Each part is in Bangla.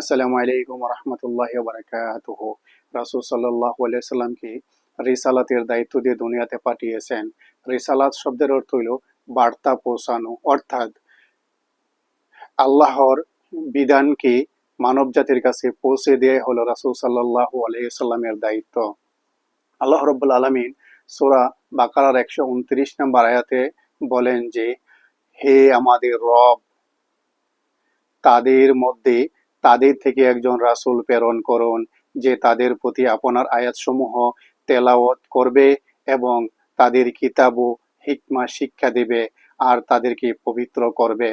আসসালামু আলাইকুম রহমতুল্লাহ বারাকাতুহ। রাসূল সাল্লাল্লাহু আলাইহি সাল্লামকে রিসালাতের দায়িত্ব দিয়ে দুনিয়াতে পাঠিয়েছেন। রিসালাত শব্দের অর্থ হইল বার্তা পৌঁছানো, অর্থাৎ আল্লাহর বিধানকে মানব জাতির কাছে পৌঁছে দেয়া হলো রাসূল সাল্লাল্লাহু আলাইহি সাল্লামের দায়িত্ব। আল্লাহ রাব্বুল আলামিন সূরা বাকারার 129 নম্বর আয়াতে বলেন যে, হে আমাদের রব, তাদের মধ্যে তাদের থেকে একজন রাসূল প্রেরণ করুন, যে তাদের প্রতি আপনার আয়াতসমূহ তেলাওয়াত করবে এবং তাদের কিতাব ও হিকমা শিক্ষা দেবে আর তাদেরকে পবিত্র করবে।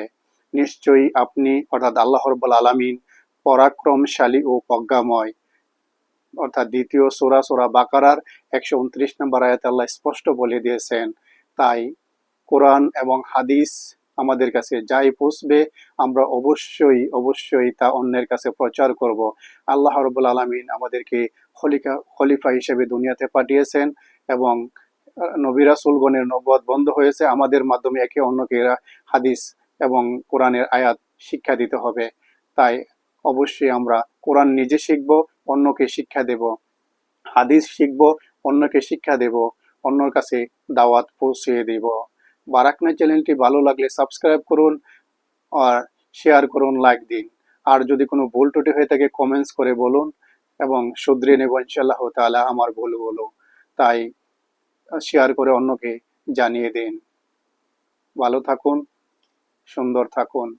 নিশ্চয়ই আপনি অর্থাৎ আল্লাহ রাব্বুল আলামিন পরাক্রমশালী ও প্রজ্ঞাময়। অর্থাৎ দ্বিতীয় সূরা বাকারার 129 নম্বর আয়াতে আল্লাহ স্পষ্ট বলে দিয়েছেন। তাই কোরআন এবং হাদিস আমাদের কাছে যাই পৌঁছবে, আমরা অবশ্যই তা অন্যের কাছে প্রচার করব। আল্লাহ রাব্বুল আলামিন আমাদেরকে খলিফা হিসেবে দুনিয়াতে পাঠিয়েছেন এবং নবী রাসূলগণের নবুয়ত বন্ধ হয়েছে। আমাদের মাধ্যমে একে অন্যকে হাদিস এবং কোরআনের আয়াত শিক্ষা দিতে হবে। তাই অবশ্যই আমরা কোরআন নিজে শিখব, অন্যকে শিক্ষা দেব, হাদিস শিখব, অন্যকে শিক্ষা দেব, অন্যর কাছে দাওয়াত পৌঁছে দেব। বারাকনা চ্যানেলটি ভালো লাগলে সাবস্ক্রাইব করুন আর শেয়ার করুন, লাইক দিন। আর যদি কোনো ভুল ত্রুটি হয়ে থাকে কমেন্টস করে বলুন এবং শুধরে নেব ইনশাআল্লাহ তাআলা আমার ভুলগুলো। তাই শেয়ার করে অন্যকে জানিয়ে দিন। ভালো থাকুন, সুন্দর থাকুন।